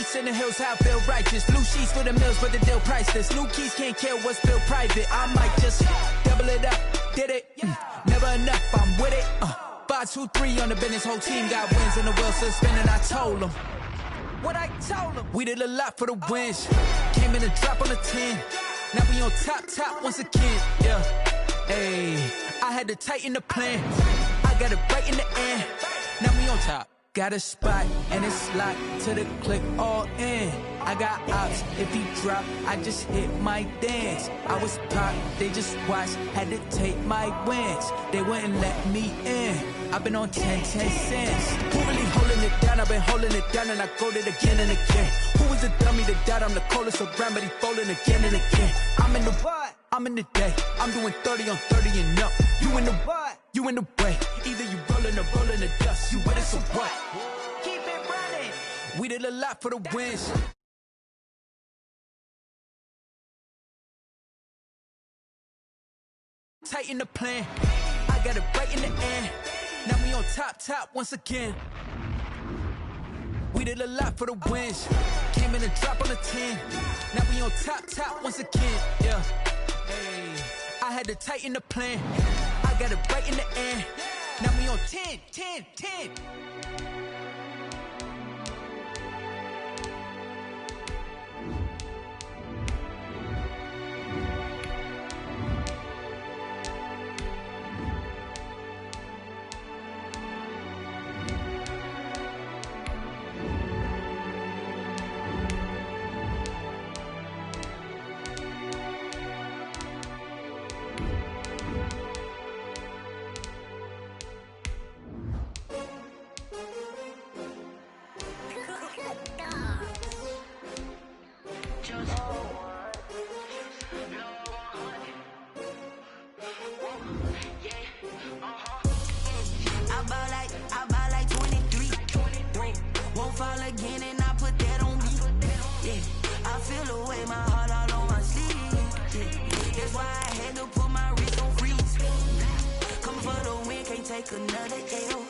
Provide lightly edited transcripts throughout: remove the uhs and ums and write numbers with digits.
streets in the hills, how I feel righteous. Blue sheets for the mills, but the deal priceless. New keys can't kill what's built private. I might just double it up, did it. Never enough, I'm with it. 5, 2, 3 on the business, whole team got wins and the wheels still spinning. I told them what I told them. We did a lot for the wins. Came in and drop on the 10. Now we on top once again. Yeah, hey, I had to tighten the plan. I got it right in the end. Now we on top. Got a spot and it's locked to the click all in. I got ops, if he drop, I just hit my dance. I was pop, they just watched, had to take my wins. They wouldn't let me in. I've been on 10 cents. Who really holding it down? I've been holding it down and I go it again and again. Who was the dummy to doubt? I'm the coldest around, but he folding again and again. I'm in the what? I'm in the day. I'm doing 30 on 30 and up. You in the what? You in the way. Either you rolling or rolling the dust. You with us or what? Keep it running. We did a lot for the wins. Tighten the plan. I got it right in the end. Now we on top once again. We did a lot for the wins. Came in and drop on the 10. Now we on top once again. Yeah. Hey, I had to tighten the plan. I got it right in the end. Now we on 10. Fall again and I put that on me. Yeah, I feel the way, my heart all on my sleeve. Yeah, that's why I had to put my wrist on freeze. Come for the win, can't take another L.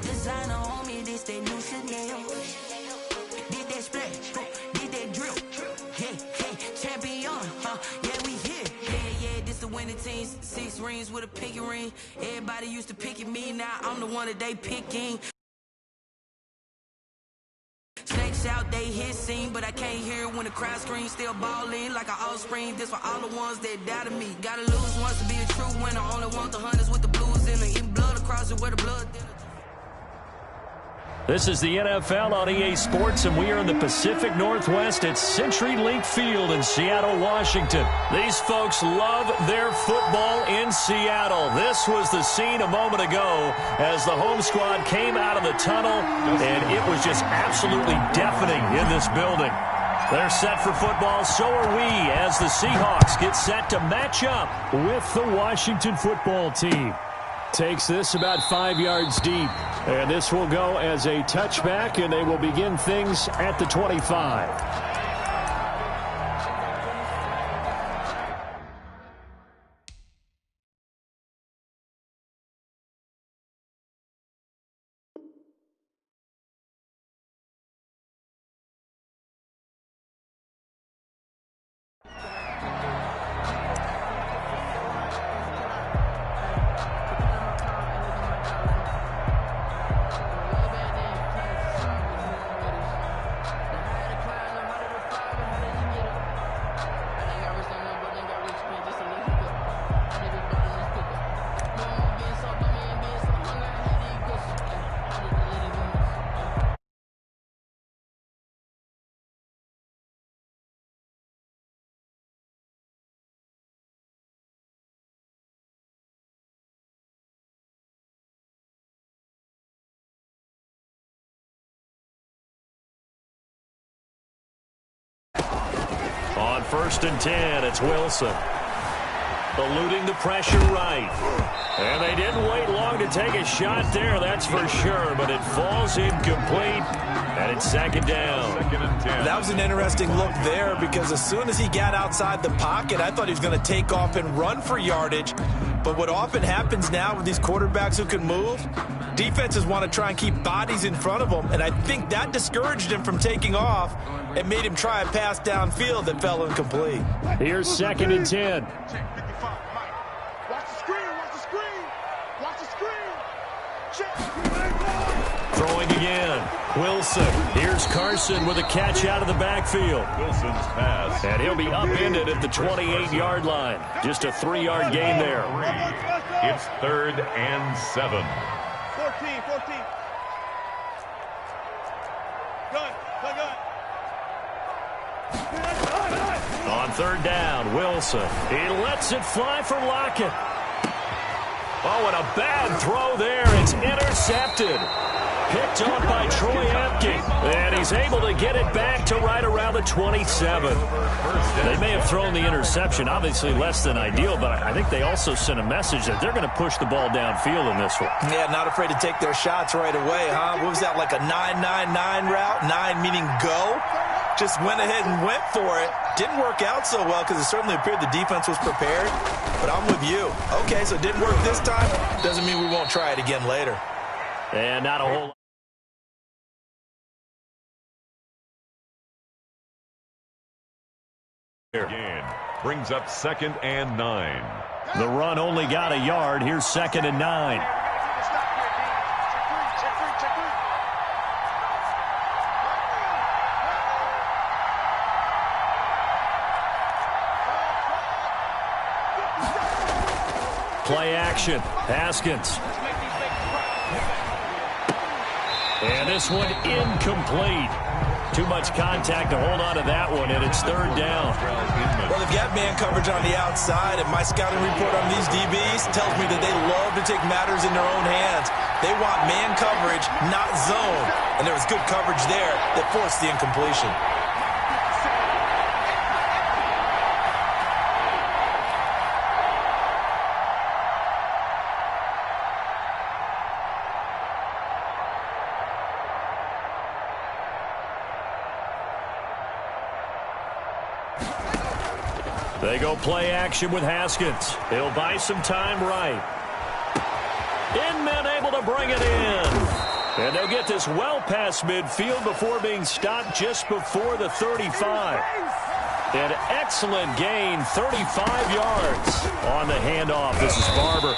Designer on me, this that new Chanel. Did that splash, did that drill. Hey, champion, yeah, we here. Yeah, this the winning team. 6 rings with a pinky ring. Everybody used to pick at me, now I'm the one that they picking. Snakes out, they hissing, but I can't hear when the crowd screams. Still ballin' like an offspring. This for all the ones that doubted me. Gotta lose once to be a true winner. Only want the hunters with the blues in the eating blood across it where the blood. This is the NFL on EA Sports, and we are in the Pacific Northwest at CenturyLink Field in Seattle, Washington. These folks love their football in Seattle. This was the scene a moment ago as the home squad came out of the tunnel, and it was just absolutely deafening in this building. They're set for football, so are we, as the Seahawks get set to match up with the Washington football team. Takes this about 5 yards deep, and this will go as a touchback, and they will begin things at the 25. On 1st and 10, it's Wilson. Eluding the pressure right. And they didn't wait long to take a shot there, that's for sure. But it falls incomplete, and it's 2nd down. That was an interesting look there, because as soon as he got outside the pocket, I thought he was going to take off and run for yardage. But what often happens now with these quarterbacks who can move, Defenses want to try and keep bodies in front of them, and I think that discouraged him from taking off and made him try a pass downfield that fell incomplete. Here's 2nd and 10. Watch the screen, watch the screen. Watch the screen. Check. Throwing again. Wilson. Here's Carson with a catch out of the backfield. Wilson's pass. And he'll be upended at the 28-yard line. Just a 3-yard gain there. It's 3rd and 7. 14. Gun. On 3rd down, Wilson. He lets it fly for Lockett. Oh, and a bad throw there. It's intercepted. Picked up by Troy Apke. And he's able to get it back to right around the 27. They may have thrown the interception, obviously less than ideal, but I think they also sent a message that they're going to push the ball downfield in this one. Yeah, not afraid to take their shots right away, huh? What was that, like a 9-9-9 route? 9 meaning go? Just went ahead and went for it. Didn't work out so well because it certainly appeared the defense was prepared. But I'm with you. Okay, so it didn't work this time. Doesn't mean we won't try it again later. And not a whole Again, brings up 2nd and 9. The run only got a yard. Here's 2nd and 9. Play action. Haskins. And this one incomplete. Too much contact to hold on to that one, and it's 3rd down. Well, they've got man coverage on the outside, and my scouting report on these DBs tells me that they love to take matters in their own hands. They want man coverage, not zone. And there was good coverage there that forced the incompletion. They go play action with Haskins. He'll buy some time right. Inman able to bring it in. And they'll get this well past midfield before being stopped just before the 35. An excellent gain, 35 yards on the handoff. This is Barber.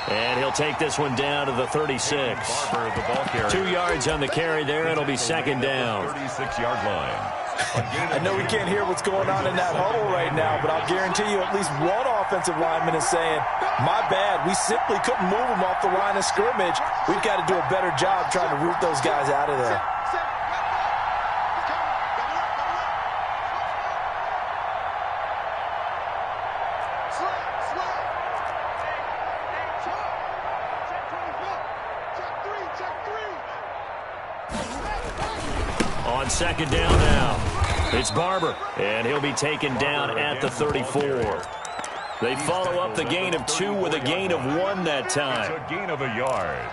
And he'll take this one down to the 36. Barber, the ball carrier. 2 yards on the carry there. It'll be 2nd down. 36-yard line. I know we can't hear what's going on in that huddle right now, but I'll guarantee you at least one offensive lineman is saying, my bad, we simply couldn't move them off the line of scrimmage. We've got to do a better job trying to root those guys out of there. On 2nd down now, it's Barber, and he'll be taken down at the 34. They follow up the gain of 2 with a gain of 1 that time. It's a gain of a yard,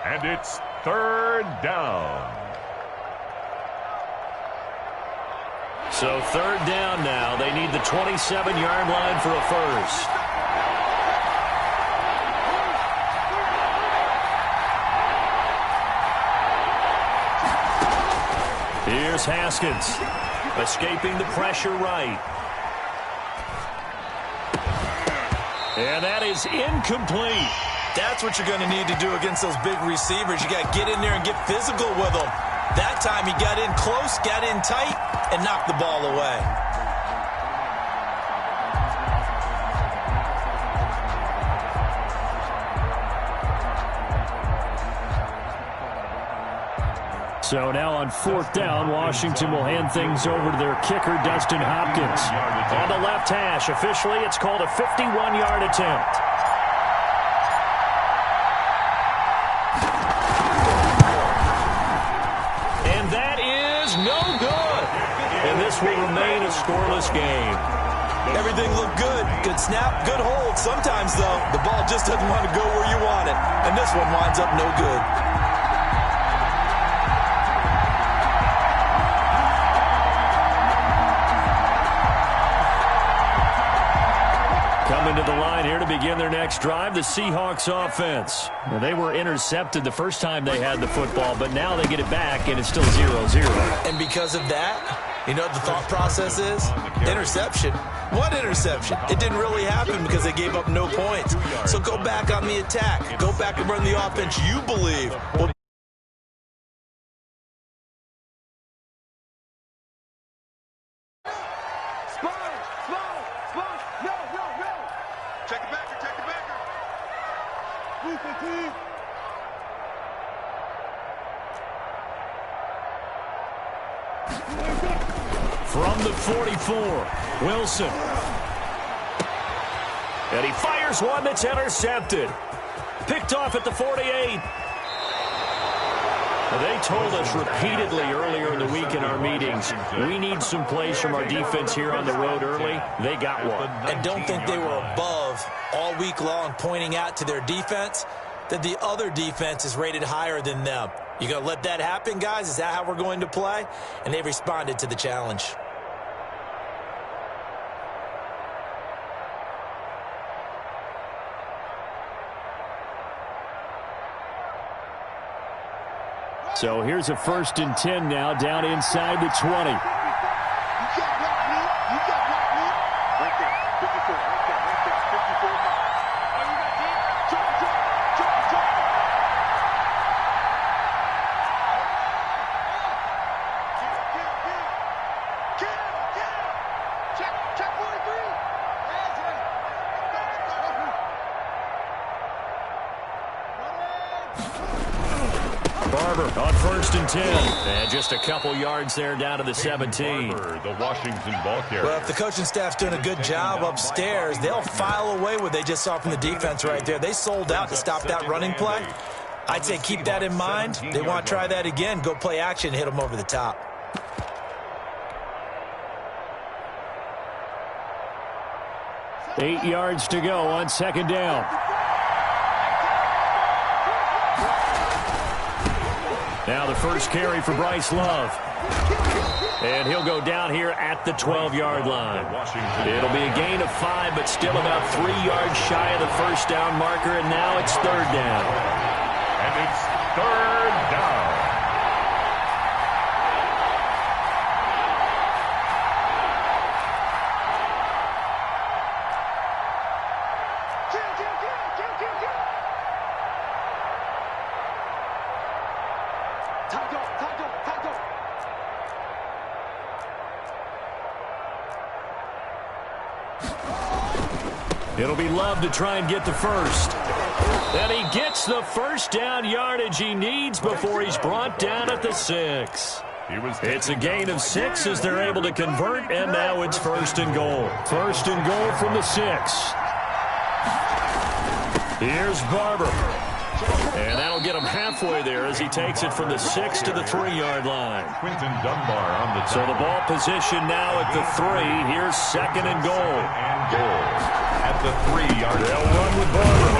and it's 3rd down. So 3rd down now. They need the 27-yard line for a first. Here's Haskins, escaping the pressure right. And that is incomplete. That's what you're going to need to do against those big receivers. You got to get in there and get physical with them. That time he got in close, got in tight, and knocked the ball away. So now on 4th down, Washington will hand things over to their kicker, Dustin Hopkins. On the left hash, officially it's called a 51-yard attempt. And that is no good. And this will remain a scoreless game. Everything looked good. Good snap, good hold. Sometimes, though, the ball just doesn't want to go where you want it. And this one winds up no good. Coming to the line here to begin their next drive, the Seahawks offense. Well, they were intercepted the first time they had the football, but now they get it back, and it's still 0-0. And because of that, you know what the thought process is? Interception. What interception? It didn't really happen because they gave up no points. So go back on the attack. Go back and run the offense you believe will. Check the backer, check the backer. Move the team. From the 44, Wilson. And he fires one that's intercepted. Picked off at the 48. They told us repeatedly earlier in the week in our meetings, we need some plays from our defense here on the road early. They got one. And don't think they were above all week long pointing out to their defense that the other defense is rated higher than them. You going to let that happen, guys? Is that how we're going to play? And they responded to the challenge. So here's a 1st and 10 now, down inside the 20. You can't block me. You can't block me. Right there. 54. Right there. Right there. 54. Oh, you got deep? Drop. Kill. Check 43. Barber on 1st and 10. And just a couple yards there down to the 17. Barber, the Washington ball carrier. Well, if the coaching staff's doing a good job upstairs, they'll file away what they just saw from the defense right there. They sold out to stop that running play. I'd say keep that in mind. They want to try that again. Go play action, hit them over the top. Eight yards to go on 2nd down. Now the first carry for Bryce Love. And he'll go down here at the 12-yard line. It'll be a gain of 5, but still about 3 yards shy of the first down marker, and now it's 3rd down. And it's 3rd down. It'll be Love to try and get the first. And he gets the first down yardage he needs before he's brought down at the 6. It's a gain of 6 as they're able to convert, and now it's 1st and goal. 1st and goal from the 6. Here's Barber. And that'll get him halfway there as he takes it from the 6 to the 3-yard line. Quinton Dunbar on the So the ball position now at the 3. Here's 2nd and goal. At the 3-yard line. They'll run with Barber.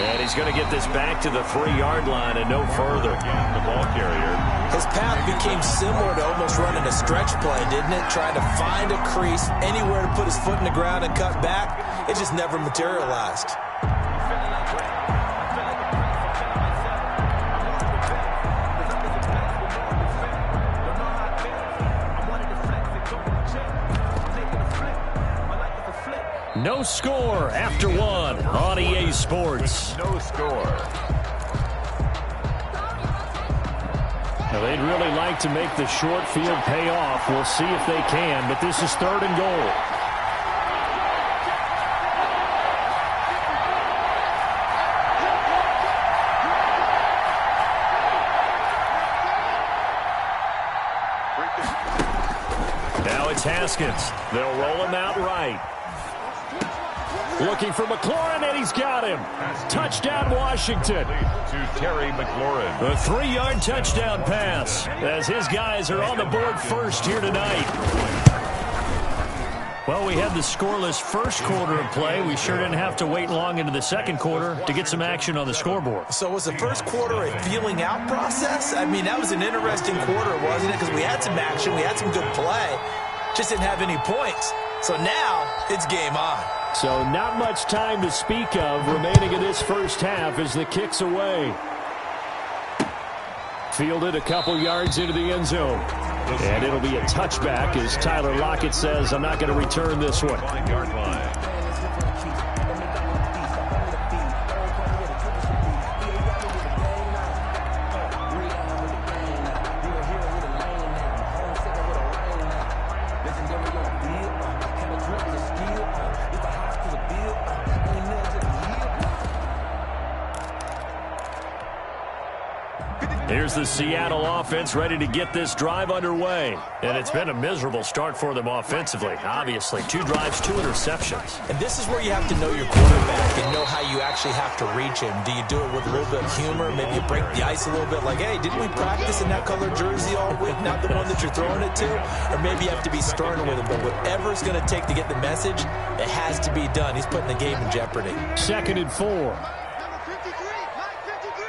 And he's going to get this back to the 3-yard line and no further. The ball carrier. His path became similar to almost running a stretch play, didn't it? Trying to find a crease, anywhere to put his foot in the ground and cut back. It just never materialized. No score after 1 on EA Sports. No score. Now, they'd really like to make the short field pay off. We'll see if they can, but this is 3rd and goal. Now it's Haskins. They'll roll him out right. Looking for McLaurin, and he's got him. Touchdown, Washington. To Terry McLaurin. A 3-yard touchdown pass as his guys are on the board first here tonight. Well, we had the scoreless first quarter of play. We sure didn't have to wait long into the 2nd quarter to get some action on the scoreboard. So was the first quarter a feeling out process? I mean, that was an interesting quarter, wasn't it? Because we had some action, we had some good play. Just didn't have any points. So now it's game on. So not much time to speak of remaining in this first half as the kick's away. Fielded a couple yards into the end zone. And it'll be a touchback as Tyler Lockett says, I'm not going to return this one. 5-yard line. Here's the Seattle offense ready to get this drive underway. And it's been a miserable start for them offensively. Obviously, 2 drives, 2 interceptions. And this is where you have to know your quarterback and know how you actually have to reach him. Do you do it with a little bit of humor? Maybe you break the ice a little bit like, hey, didn't we practice in that color jersey all week, not the one that you're throwing it to? Or maybe you have to be stern with him. But whatever it's going to take to get the message, it has to be done. He's putting the game in jeopardy. 2nd and 4. Number 53, line 53.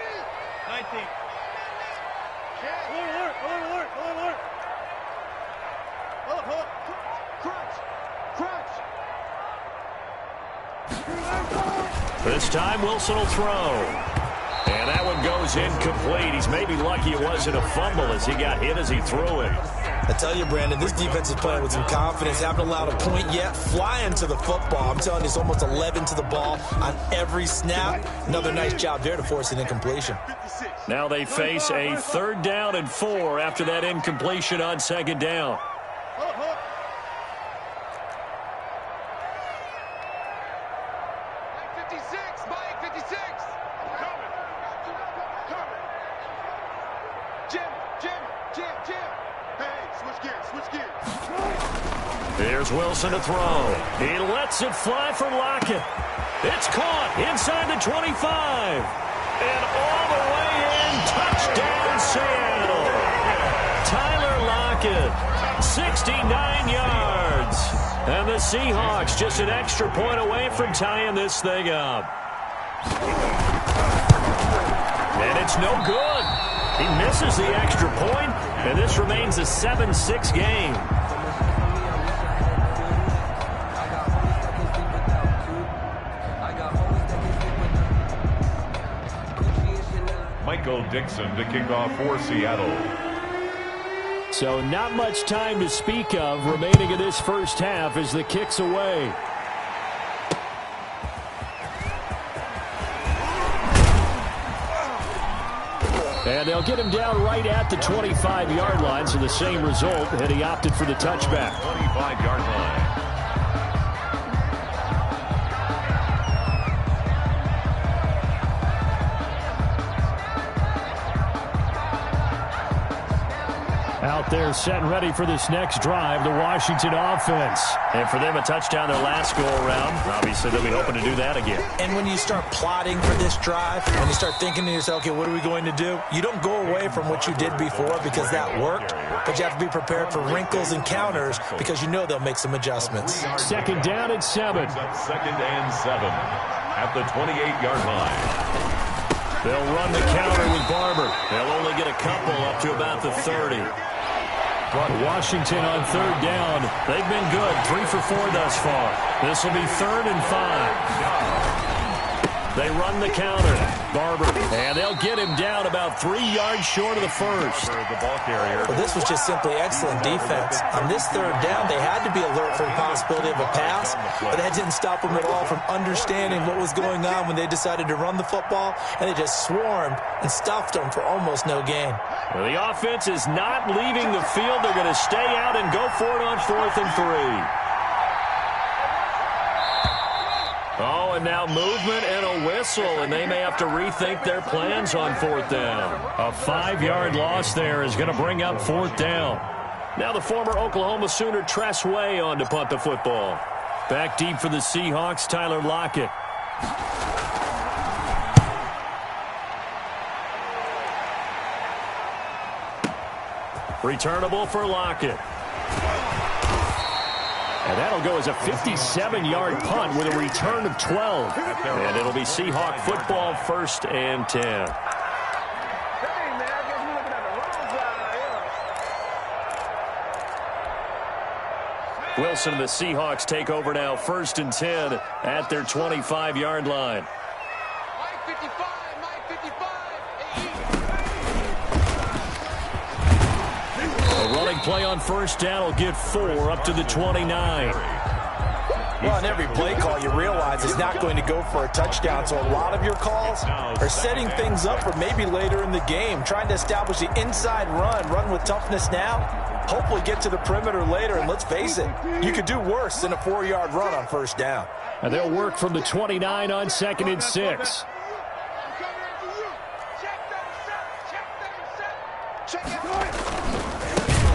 19. Alert. Crunch. This time Wilson will throw. And that one goes incomplete. He's maybe lucky it wasn't a fumble as he got hit as he threw it. I tell you, Brandon, this defense is playing with some confidence. Haven't allowed a point yet. Flying to the football. I'm telling you, it's almost 11 to the ball on every snap. Another nice job there to force an incompletion. Now they face a 3rd down and 4 after that incompletion on 2nd down. Here's Wilson to throw. He lets it fly for Lockett. It's caught inside the 25. And all the way in, touchdown Seattle. Tyler Lockett, 69 yards. And the Seahawks just an extra point away from tying this thing up. And it's no good. He misses the extra point, and this remains a 7-6 game. Michael Dixon to kick off for Seattle. So not much time to speak of remaining in this first half as the kick's away. And they'll get him down right at the 25-yard line, so the same result, and he opted for the touchback. 25-yard line. Out there set and ready for this next drive, the Washington offense. And for them, a touchdown their last go-around. Obviously, they'll be hoping to do that again. And when you start plotting for this drive, when you start thinking to yourself, okay, what are we going to do? You don't go away from what you did before because that worked, but you have to be prepared for wrinkles and counters because you know they'll make some adjustments. 2nd down and 7. 2nd and 7 at the 28-yard line. They'll run the counter with Barber. They'll only get a couple up to about the 30. Washington on 3rd down. They've been good, 3 for 4 thus far. This will be 3rd and 5. They run the counter. Barber. And they'll get him down about 3 yards short of the first. The ball carrier. Well, this was just simply excellent defense. On this 3rd down, they had to be alert for the possibility of a pass, but that didn't stop them at all from understanding what was going on when they decided to run the football, and they just swarmed and stuffed them for almost no gain. Well, the offense is not leaving the field. They're going to stay out and go for it on 4th and 3. Oh, and now movement and a whistle, and they may have to rethink their plans on 4th down. A 5-yard loss there is going to bring up 4th down. Now the former Oklahoma Sooner Tress Way on to punt the football. Back deep for the Seahawks, Tyler Lockett. Returnable for Lockett. And that'll go as a 57-yard punt with a return of 12. And it'll be Seahawk football, 1st and 10. Wilson and the Seahawks take over now, 1st and 10 at their 25-yard line. A running play on 1st down will get 4 up to the 29. Well, in every play call, you realize it's not going to go for a touchdown, so a lot of your calls are setting things up for maybe later in the game, trying to establish the inside run with toughness now, hopefully get to the perimeter later, and let's face it, you could do worse than a 4-yard run on 1st down. And they'll work from the 29 on 2nd and 6.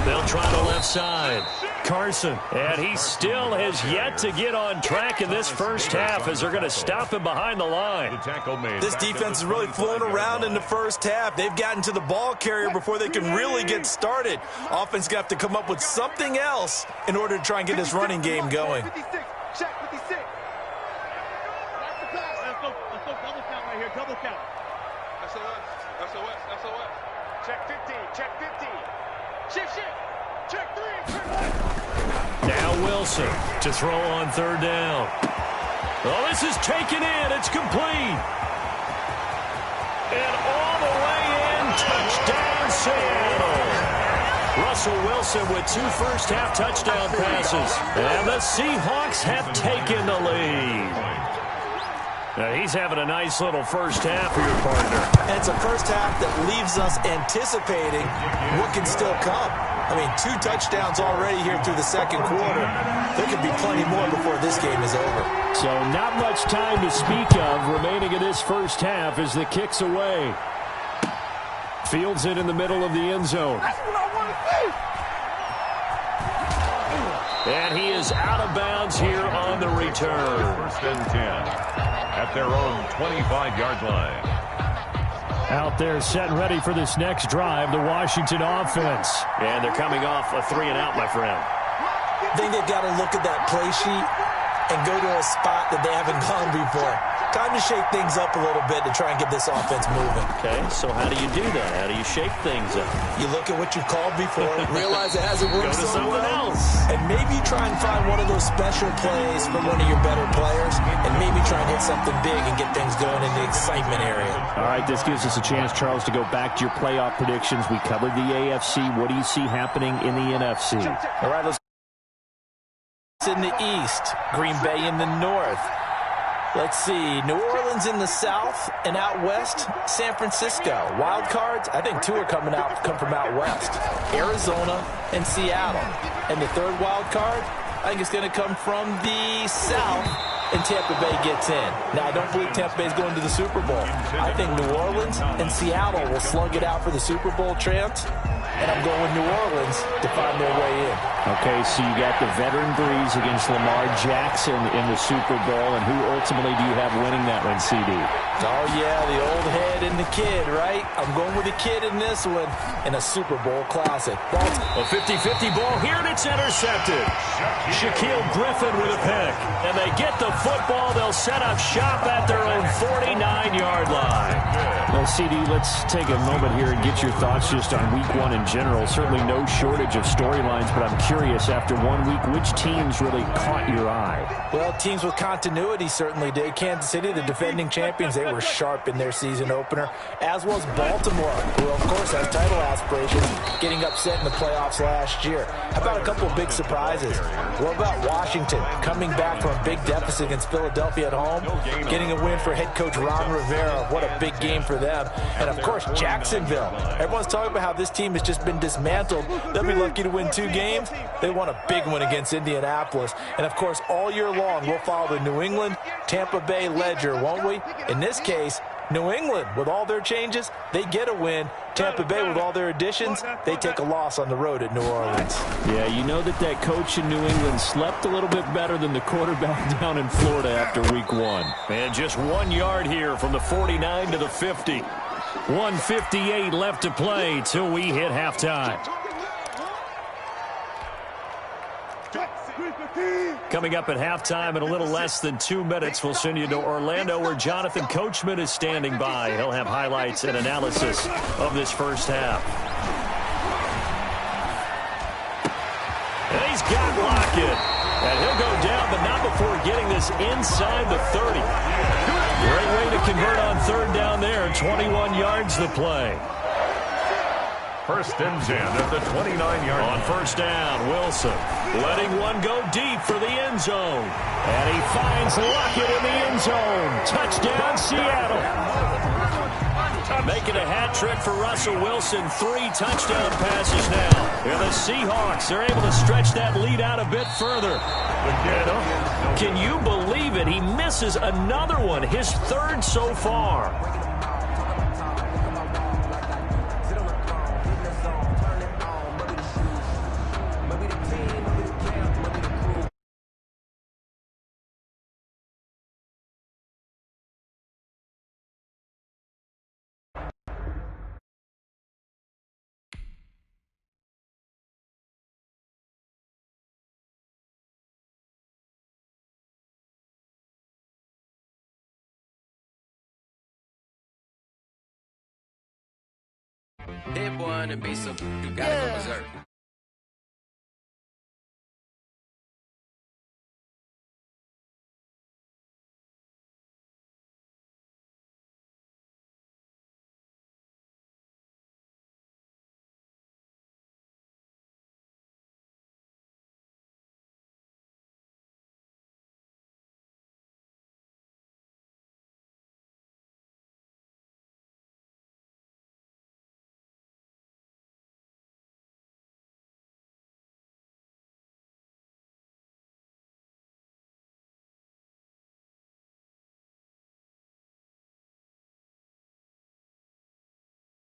They'll try the left side. Carson, and he still has yet to get on track in this first half as they're going to stop him behind the line. This defense is really flown around in the first half. They've gotten to the ball carrier before they can really get started. Offense got to come up with something else in order to try and get this running game going. Check 56. That's the pass. Let's go double count right here. Double count. SOS. Check 50. Check 50. Shift. Check 3. Check 1. Now Wilson to throw on 3rd down. Oh, this is taken in. It's complete. And all the way in. Touchdown, Seattle. Russell Wilson with 2 first-half touchdown passes. And the Seahawks have taken the lead. Now he's having a nice little first half here, partner. And it's a first half that leaves us anticipating what can still come. I mean, 2 touchdowns already here through the 2nd quarter. There could be plenty more before this game is over. So not much time to speak of remaining in this first half as the kick's away. Fields it in the middle of the end zone. That's what I want to see. And he is out of bounds here on the return. 1st and 10 at their own 25-yard line. Out there set and ready for this next drive, the Washington offense. And they're coming off a 3-and-out, my friend. I think they've got to look at that play sheet and go to a spot that they haven't gone before. Time to shake things up a little bit to try and get this offense moving. Okay, so how do you do that? How do you shake things up? You look at what you called before, realize it hasn't worked Go to so something well, else. and maybe try and find one of those special plays from one of your better players, and maybe try and hit something big and get things going in the excitement area. All right, this gives us a chance, Charles, to go back to your playoff predictions. We covered the AFC. What do you see happening in the NFC? All right, let's in the East, Green Bay in the North. Let's see, New Orleans in the South, and out West, San Francisco. Wild cards, I think 2 are come from out West. Arizona and Seattle. And the 3rd wild card, I think it's going to come from the South, and Tampa Bay gets in. Now, I don't believe Tampa Bay is going to the Super Bowl. I think New Orleans and Seattle will slug it out for the Super Bowl chance, and I'm going with New Orleans to find their way in. Okay, so you got the veteran Breeze against Lamar Jackson in the Super Bowl, and who ultimately do you have winning that one, CD? Oh, yeah, the old head and the kid, right? I'm going with the kid in this one in a Super Bowl classic. That's A 50-50 ball here, and it's intercepted. Shaquille Griffin with a pick. And they get the football. They'll set up shop at their own 49-yard line. Well, CD, let's take a moment here and get your thoughts just on Week 1 in general. Certainly no shortage of storylines, but I'm curious, after 1 week, which teams really caught your eye? Well, teams with continuity certainly did. Kansas City, the defending champions, they were sharp in their season opener, as was Baltimore, who, of course, has title aspirations, getting upset in the playoffs last year. How about a couple of big surprises? What about Washington, coming back from a big deficit against Philadelphia at home, getting a win for head coach Ron Rivera? What a big game for them. And, of course, Jacksonville. Everyone's talking about how this team has just been dismantled. They'll be lucky to win 2 games. They won a big one against Indianapolis. And, of course, all year long, we'll follow the New England, Tampa Bay ledger, won't we? In this case, New England, with all their changes, they get a win. Tampa Bay, with all their additions, they take a loss on the road at New Orleans. Yeah, you know that coach in New England slept a little bit better than the quarterback down in Florida after Week 1. And just 1 yard here from the 49 to the 50. 1:58 left to play till we hit halftime. Coming up at halftime in a little less than 2 minutes, we'll send you to Orlando where Jonathan Coachman is standing by. He'll have highlights and analysis of this first half. And he's got Lockett. And he'll go down, but not before getting this inside the 30. Great way to convert on third down there. 21 yards the play. First and 10 at the 29-yard line. On first down, Wilson letting one go deep for the end zone. And he finds Lockett in the end zone. Touchdown, Seattle. Making a hat trick for Russell Wilson. 3 touchdown passes now. And the Seahawks are able to stretch that lead out a bit further. Can you believe it? He misses another one, his 3rd so far. Hit boy on the beat, so you gotta go berserk.